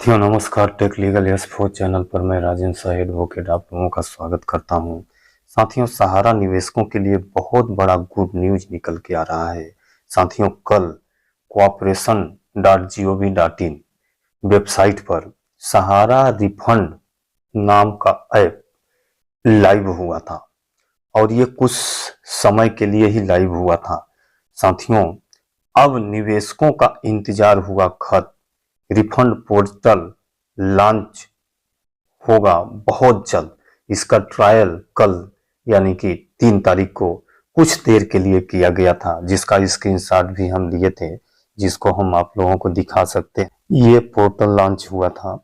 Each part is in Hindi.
साथियों नमस्कार। Tech legal yes four channel पर मैं राजेंद्र शाह एडवोकेट आप लोगों का स्वागत करता हूं। साथियों, सहारा निवेशकों के लिए बहुत बड़ा गुड न्यूज निकल के आ रहा है। साथियों, कल cooperation.gov.in वेबसाइट पर सहारा रिफंड नाम का ऐप लाइव हुआ था और ये कुछ समय के लिए ही लाइव हुआ था। साथियों, अब निवेशकों का इंतजार हुआ खत्म। रिफंड पोर्टल लॉन्च होगा बहुत जल्द। इसका ट्रायल कल यानी कि 3 तारीख को कुछ देर के लिए किया गया था, जिसका स्क्रीनशॉट भी हम लिए थे, जिसको हम आप लोगों को दिखा सकते हैं। ये पोर्टल लॉन्च हुआ था।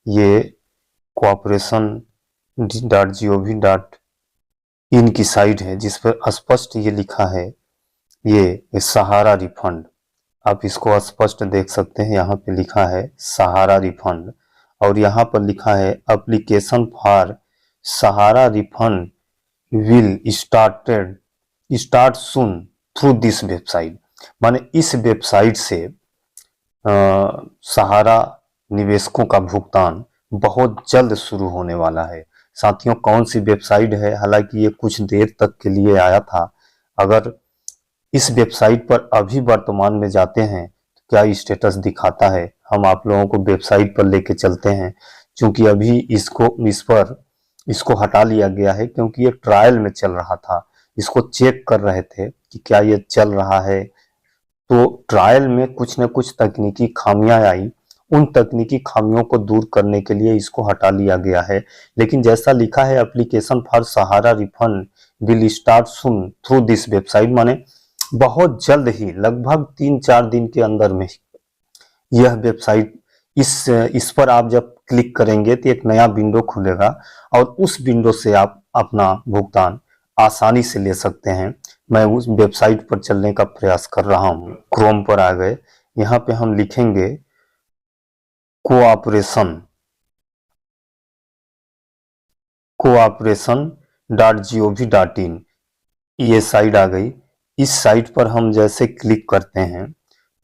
ये cooperation.gov.in की साइट है, जिस पर स्पष्ट ये लिखा है, ये सहारा रिफंड। आप इसको स्पष्ट देख सकते हैं। यहाँ पे लिखा है सहारा रिफंड और यहाँ पर लिखा है application for Sahara refund will start soon through this website. माने इस वेबसाइट से सहारा निवेशकों का भुगतान बहुत जल्द शुरू होने वाला है। साथियों, कौन सी वेबसाइट है? हालांकि ये कुछ देर तक के लिए आया था। अगर इस वेबसाइट पर अभी वर्तमान में जाते हैं तो क्या स्टेटस दिखाता है, हम आप लोगों को वेबसाइट पर लेके चलते हैं। क्योंकि अभी इसको हटा लिया गया है, क्योंकि ये ट्रायल में चल रहा था। इसको चेक कर रहे थे कि क्या ये चल रहा है। तो ट्रायल में कुछ न कुछ तकनीकी खामियां आई। उन तकनीकी खामियों को दूर करने के लिए इसको हटा लिया गया है। लेकिन जैसा लिखा है application for Sahara refund will start soon through this website, माने बहुत जल्द ही, लगभग 3-4 दिन के अंदर में यह वेबसाइट इस पर आप जब क्लिक करेंगे तो एक नया विंडो खुलेगा और उस विंडो से आप अपना भुगतान आसानी से ले सकते हैं। मैं उस वेबसाइट पर चलने का प्रयास कर रहा हूं। क्रोम पर आ गए। यहाँ पे हम लिखेंगे cooperation.gov.in। ये साइट आ गई। इस साइट पर हम जैसे क्लिक करते हैं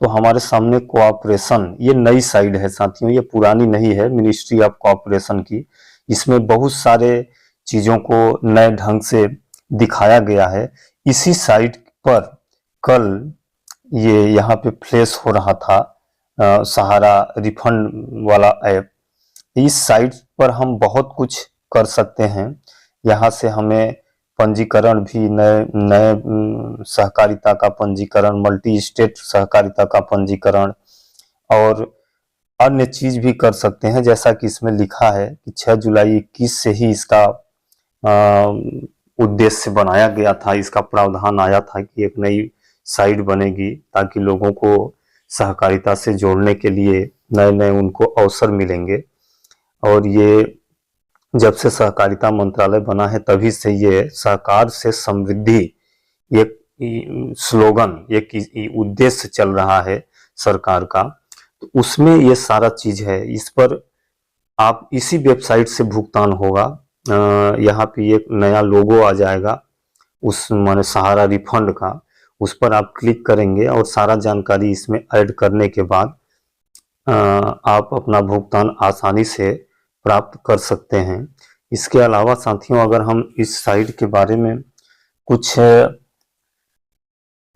तो हमारे सामने कोऑपरेशन, ये नई साइट है साथियों, ये पुरानी नहीं है, मिनिस्ट्री ऑफ कोऑपरेशन की। इसमें बहुत सारे चीजों को नए ढंग से दिखाया गया है। इसी साइट पर कल ये यहाँ पे फ्लैश हो रहा था सहारा रिफंड वाला ऐप। इस साइट पर हम बहुत कुछ कर सकते हैं। यहाँ से हमें पंजीकरण भी, नए नए सहकारिता का पंजीकरण, मल्टी स्टेट सहकारिता का पंजीकरण और अन्य चीज भी कर सकते हैं। जैसा कि इसमें लिखा है कि 6 जुलाई 21 से ही इसका उद्देश्य बनाया गया था, इसका प्रावधान आया था कि एक नई साइट बनेगी ताकि लोगों को सहकारिता से जोड़ने के लिए नए नए उनको अवसर मिलेंगे। और ये जब से सहकारिता मंत्रालय बना है तभी से ये सहकार से समृद्धि एक स्लोगन, एक उद्देश्य चल रहा है सरकार का। तो उसमें ये सारा चीज है। इस पर आप इसी वेबसाइट से भुगतान होगा। यहाँ पे एक नया लोगो आ जाएगा उस माने सहारा रिफंड का, उस पर आप क्लिक करेंगे और सारा जानकारी इसमें ऐड करने के बाद आप अपना भुगतान आसानी से प्राप्त कर सकते हैं। इसके अलावा साथियों, अगर हम इस साइट के बारे में कुछ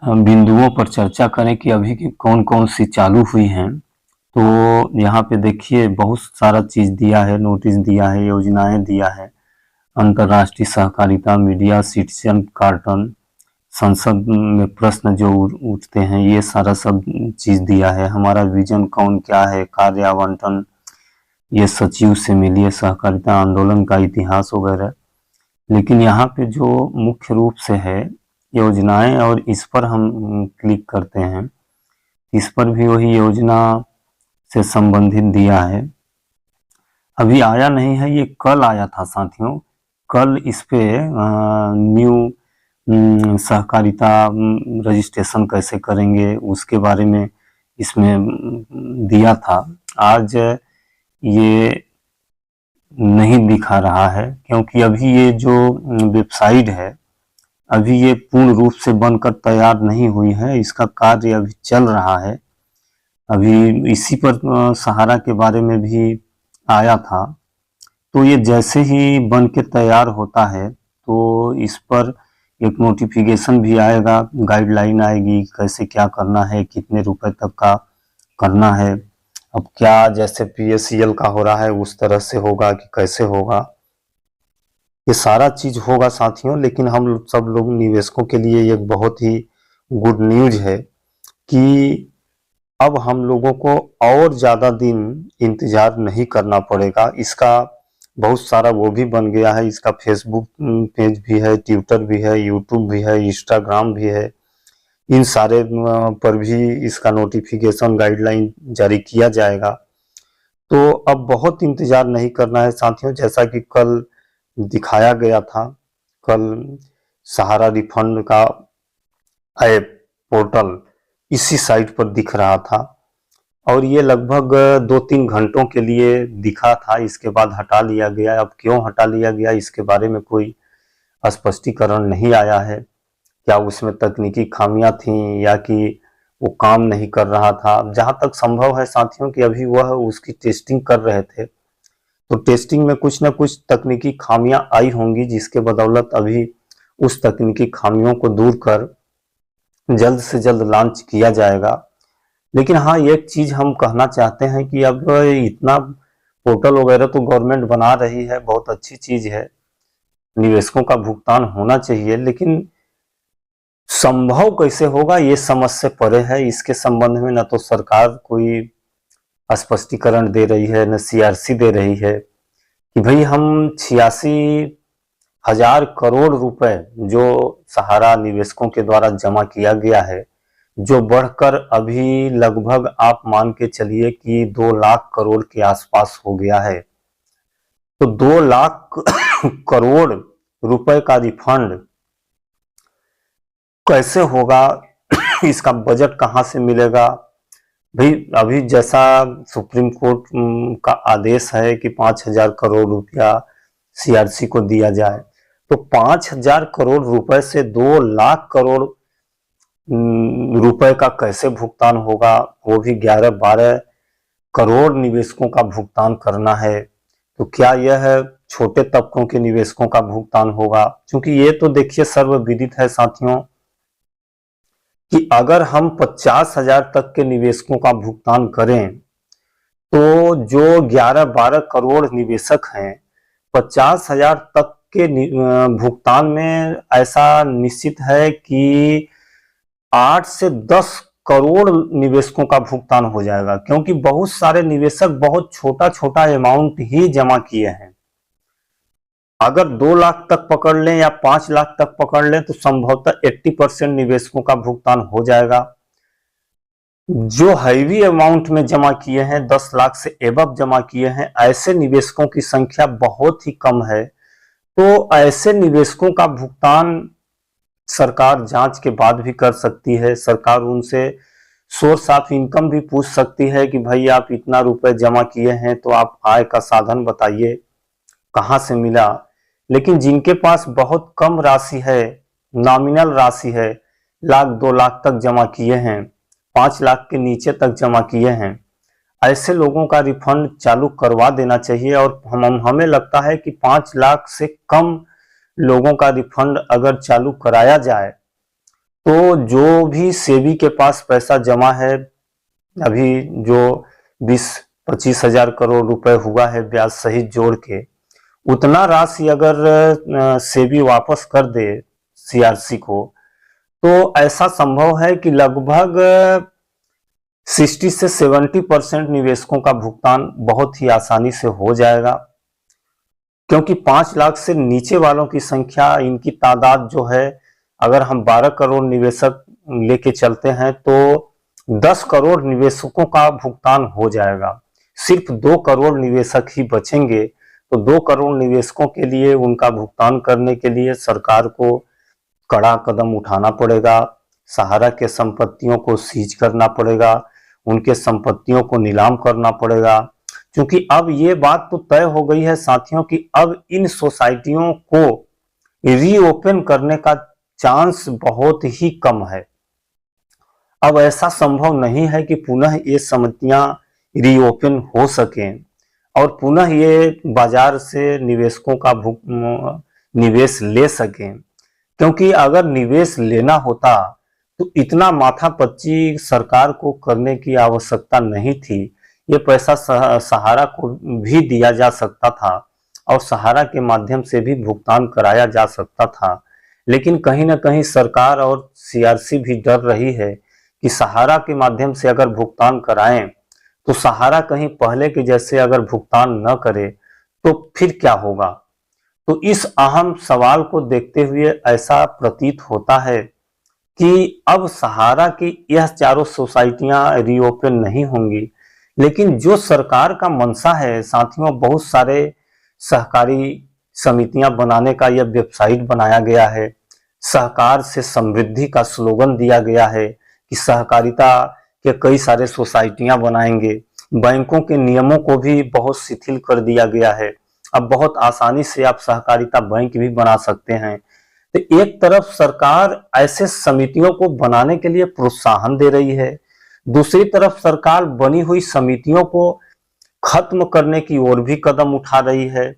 बिंदुओं पर चर्चा करें कि अभी की कौन कौन सी चालू हुई हैं, तो यहाँ पे देखिए बहुत सारा चीज दिया है, नोटिस दिया है, योजनाएं दिया है। अंतर्राष्ट्रीय सहकारिता, मीडिया, सिटीजन कार्टन, संसद में प्रश्न जो उठते हैं, ये सारा सब चीज दिया है। हमारा विजन कौन क्या है, कार्य आवंटन, ये सचिव से मिलिए, सहकारिता आंदोलन का इतिहास वगैरह। लेकिन यहाँ पे जो मुख्य रूप से है योजनाएं, और इस पर हम क्लिक करते हैं, इस पर भी वही योजना से संबंधित दिया है। अभी आया नहीं है, ये कल आया था साथियों। कल इस पे न्यू सहकारिता रजिस्ट्रेशन कैसे करेंगे उसके बारे में इसमें दिया था। आज ये नहीं दिखा रहा है क्योंकि अभी ये जो वेबसाइट है अभी ये पूर्ण रूप से बनकर तैयार नहीं हुई है, इसका कार्य अभी चल रहा है। अभी इसी पर सहारा के बारे में भी आया था। तो ये जैसे ही बन के तैयार होता है तो इस पर एक नोटिफिकेशन भी आएगा, गाइडलाइन आएगी कैसे क्या करना है, कितने रुपए तक का करना है। अब क्या जैसे PACL का हो रहा है उस तरह से होगा कि कैसे होगा, ये सारा चीज होगा साथियों। लेकिन हम सब लोग निवेशकों के लिए एक बहुत ही गुड न्यूज है कि अब हम लोगों को और ज्यादा दिन इंतजार नहीं करना पड़ेगा। इसका बहुत सारा वो भी बन गया है, इसका फेसबुक पेज भी है, ट्विटर भी है, यूट्यूब भी है, इंस्टाग्राम भी है। इन सारे पर भी इसका नोटिफिकेशन गाइडलाइन जारी किया जाएगा। तो अब बहुत इंतजार नहीं करना है साथियों। जैसा कि कल दिखाया गया था, कल सहारा रिफंड का ऐप पोर्टल इसी साइट पर दिख रहा था और ये लगभग 2-3 घंटों के लिए दिखा था, इसके बाद हटा लिया गया। अब क्यों हटा लिया गया इसके बारे में कोई स्पष्टीकरण नहीं आया है। क्या उसमें तकनीकी खामियां थी या कि वो काम नहीं कर रहा था। जहां तक संभव है साथियों कि अभी वह उसकी टेस्टिंग कर रहे थे, तो टेस्टिंग में कुछ ना कुछ तकनीकी खामियां आई होंगी जिसके बदौलत अभी उस तकनीकी खामियों को दूर कर जल्द से जल्द लॉन्च किया जाएगा। लेकिन हाँ, एक चीज हम कहना चाहते हैं कि अब इतना पोर्टल वगैरह तो गवर्नमेंट बना रही है, बहुत अच्छी चीज है, निवेशकों का भुगतान होना चाहिए, लेकिन संभव कैसे होगा ये समझ से परे है। इसके संबंध में न तो सरकार कोई स्पष्टीकरण दे रही है, न CRC दे रही है कि भाई हम 86,000 करोड़ रुपए जो सहारा निवेशकों के द्वारा जमा किया गया है, जो बढ़कर अभी लगभग आप मान के चलिए कि 2 लाख करोड़ के आसपास हो गया है। तो 2 लाख करोड़ रुपए का रिफंड कैसे होगा, इसका बजट कहां से मिलेगा। भाई अभी जैसा सुप्रीम कोर्ट का आदेश है कि 5,000 करोड़ रुपया CRC को दिया जाए, तो 5,000 करोड़ रुपए से 2 लाख करोड़ रुपए का कैसे भुगतान होगा। वो भी 11-12 करोड़ निवेशकों का भुगतान करना है। तो क्या यह छोटे तबकों के निवेशकों का भुगतान होगा, क्योंकि ये तो देखिए सर्वविदित है साथियों कि अगर हम 50,000 तक के निवेशकों का भुगतान करें तो जो 11-12 करोड़ निवेशक हैं 50,000 तक के भुगतान में ऐसा निश्चित है कि 8 से 10 करोड़ निवेशकों का भुगतान हो जाएगा, क्योंकि बहुत सारे निवेशक बहुत छोटा छोटा अमाउंट ही जमा किए हैं। अगर 2 लाख तक पकड़ लें या 5 लाख तक पकड़ लें तो संभवतः 80% निवेशकों का भुगतान हो जाएगा। जो हैवी अमाउंट में जमा किए हैं, 10 लाख से एबव जमा किए हैं, ऐसे निवेशकों की संख्या बहुत ही कम है। तो ऐसे निवेशकों का भुगतान सरकार जांच के बाद भी कर सकती है। सरकार उनसे सोर्स ऑफ इनकम भी पूछ सकती है कि भाई आप इतना रुपए जमा किए हैं तो आप आय का साधन बताइए, कहां से मिला। लेकिन जिनके पास बहुत कम राशि है, नॉमिनल राशि है, 1-2 लाख तक जमा किए हैं, 5 लाख के नीचे तक जमा किए हैं, ऐसे लोगों का रिफंड चालू करवा देना चाहिए। और हमें लगता है कि 5 लाख से कम लोगों का रिफंड अगर चालू कराया जाए तो जो भी सेबी के पास पैसा जमा है, अभी जो 20-25 हजार करोड़ रुपए हुआ है ब्याज सहित जोड़ के, उतना राशि अगर सेबी वापस कर दे CRC को, तो ऐसा संभव है कि लगभग 60 से 70% निवेशकों का भुगतान बहुत ही आसानी से हो जाएगा। क्योंकि 5 लाख से नीचे वालों की संख्या, इनकी तादाद जो है, अगर हम 12 करोड़ निवेशक लेके चलते हैं तो 10 करोड़ निवेशकों का भुगतान हो जाएगा। सिर्फ 2 करोड़ निवेशक ही बचेंगे। तो 2 करोड़ निवेशकों के लिए उनका भुगतान करने के लिए सरकार को कड़ा कदम उठाना पड़ेगा। सहारा के संपत्तियों को सीज करना पड़ेगा, उनके संपत्तियों को नीलाम करना पड़ेगा। क्योंकि अब ये बात तो तय हो गई है साथियों कि अब इन सोसाइटियों को रीओपन करने का चांस बहुत ही कम है। अब ऐसा संभव नहीं है कि पुनः ये समितियां रीओपन हो सकें और पुनः ये बाजार से निवेशकों का निवेश ले सकें, क्योंकि अगर निवेश लेना होता तो इतना माथापच्ची सरकार को करने की आवश्यकता नहीं थी। ये पैसा सहारा को भी दिया जा सकता था और सहारा के माध्यम से भी भुगतान कराया जा सकता था, लेकिन कहीं ना कहीं सरकार और सीआरसी भी डर रही है कि सहारा के माध्यम से अगर भुगतान कराएं तो सहारा कहीं पहले के जैसे अगर भुगतान न करे तो फिर क्या होगा। तो इस अहम सवाल को देखते हुए ऐसा प्रतीत होता है कि अब सहारा की यह चारों सोसाइटियां रीओपन नहीं होंगी, लेकिन जो सरकार का मंशा है साथियों, बहुत सारे सहकारी समितियां बनाने का यह वेबसाइट बनाया गया है, सहकार से समृद्धि का स्लोगन दिया गया है कि सहकारिता के कई सारे सोसाइटियां बनाएंगे, बैंकों के नियमों को भी बहुत शिथिल कर दिया गया है, अब बहुत आसानी से आप सहकारिता बैंक भी बना सकते हैं। तो एक तरफ सरकार ऐसे समितियों को बनाने के लिए प्रोत्साहन दे रही है, दूसरी तरफ सरकार बनी हुई समितियों को खत्म करने की ओर भी कदम उठा रही है।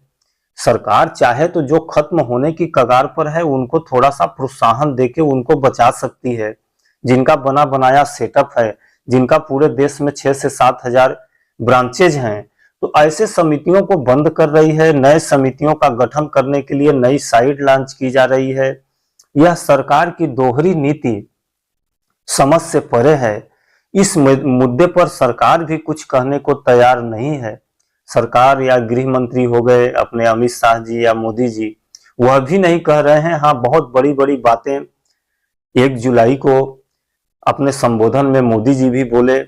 सरकार चाहे तो जो खत्म होने की कगार पर है उनको थोड़ा सा प्रोत्साहन देके उनको बचा सकती है, जिनका बना बनाया सेटअप है, जिनका पूरे देश में 6 से 7 हजार ब्रांचेज हैं, तो ऐसे समितियों को बंद कर रही है। नए समितियों का गठन करने के लिए नई साइट लॉन्च की जा रही है। यह सरकार की दोहरी नीति समझ से परे है। इस मुद्दे पर सरकार भी कुछ कहने को तैयार नहीं है। सरकार या गृह मंत्री हो गए अपने अमित शाह जी या मोदी जी, वह भी नहीं कह रहे हैं। हाँ, बहुत बड़ी बड़ी बातें 1 जुलाई को अपने संबोधन में मोदी जी भी बोले,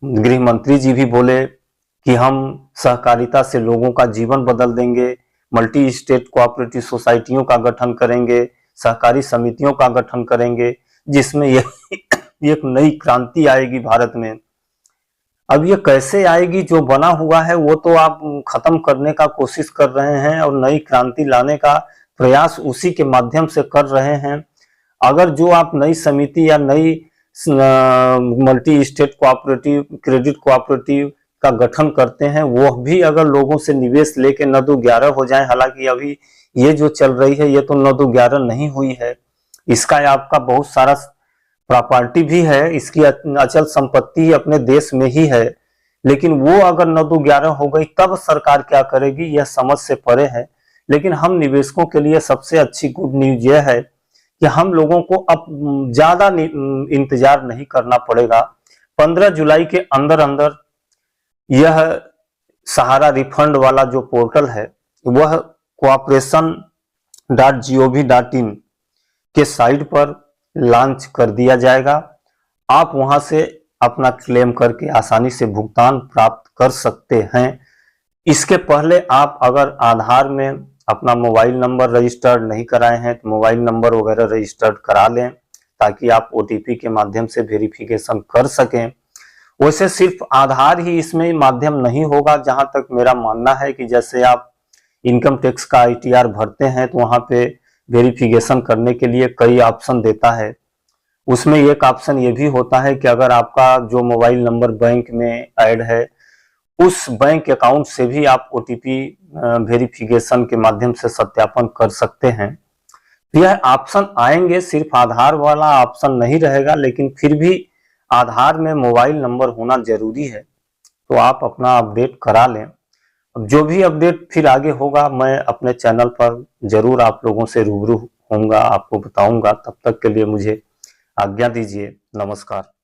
गृह मंत्री जी भी बोले कि हम सहकारिता से लोगों का जीवन बदल देंगे, मल्टी स्टेट कोऑपरेटिव सोसाइटियों का गठन करेंगे, सहकारी समितियों का गठन करेंगे, जिसमें एक नई क्रांति आएगी भारत में। अब ये कैसे आएगी? जो बना हुआ है वो तो आप खत्म करने का कोशिश कर रहे हैं और नई क्रांति लाने का प्रयास उसी के माध्यम से कर रहे हैं। अगर जो आप नई समिति या नई multi state cooperative credit cooperative का गठन करते हैं, वो भी अगर लोगों से निवेश लेके 9-11 हो जाए, हालांकि अभी ये जो चल रही है ये तो 9-11 नहीं हुई है, इसका आपका बहुत सारा प्रॉपर्टी भी है, इसकी अचल संपत्ति अपने देश में ही है, लेकिन वो अगर 9-11 हो गई तब सरकार क्या करेगी, यह समझ से परे है। लेकिन हम निवेशकों के लिए सबसे अच्छी गुड न्यूज यह है कि हम लोगों को अब ज्यादा इंतजार नहीं करना पड़ेगा। 15 जुलाई के अंदर अंदर यह सहारा रिफंड वाला जो पोर्टल है वह cooperation.gov.in के साइट पर लॉन्च कर दिया जाएगा। आप वहां से अपना क्लेम करके आसानी से भुगतान प्राप्त कर सकते हैं। इसके पहले आप अगर आधार में अपना मोबाइल नंबर रजिस्टर्ड नहीं कराए हैं तो मोबाइल नंबर वगैरह रजिस्टर्ड करा लें, ताकि आप ओटीपी के माध्यम से वेरिफिकेशन कर सकें। वैसे सिर्फ आधार ही इसमें माध्यम नहीं होगा, जहां तक मेरा मानना है कि जैसे आप इनकम टैक्स का ITR भरते हैं तो वहां पे वेरिफिकेशन करने के लिए कई ऑप्शन देता है। उसमें एक ऑप्शन ये भी होता है कि अगर आपका जो मोबाइल नंबर बैंक में ऐड है उस बैंक अकाउंट से भी आप OTP वेरिफिकेशन के माध्यम से सत्यापन कर सकते हैं। यह ऑप्शन आएंगे, सिर्फ आधार वाला ऑप्शन नहीं रहेगा, लेकिन फिर भी आधार में मोबाइल नंबर होना जरूरी है, तो आप अपना अपडेट करा लें। अब जो भी अपडेट फिर आगे होगा मैं अपने चैनल पर जरूर आप लोगों से रूबरू होऊंगा, आपको बताऊंगा। तब तक के लिए मुझे आज्ञा दीजिए। नमस्कार।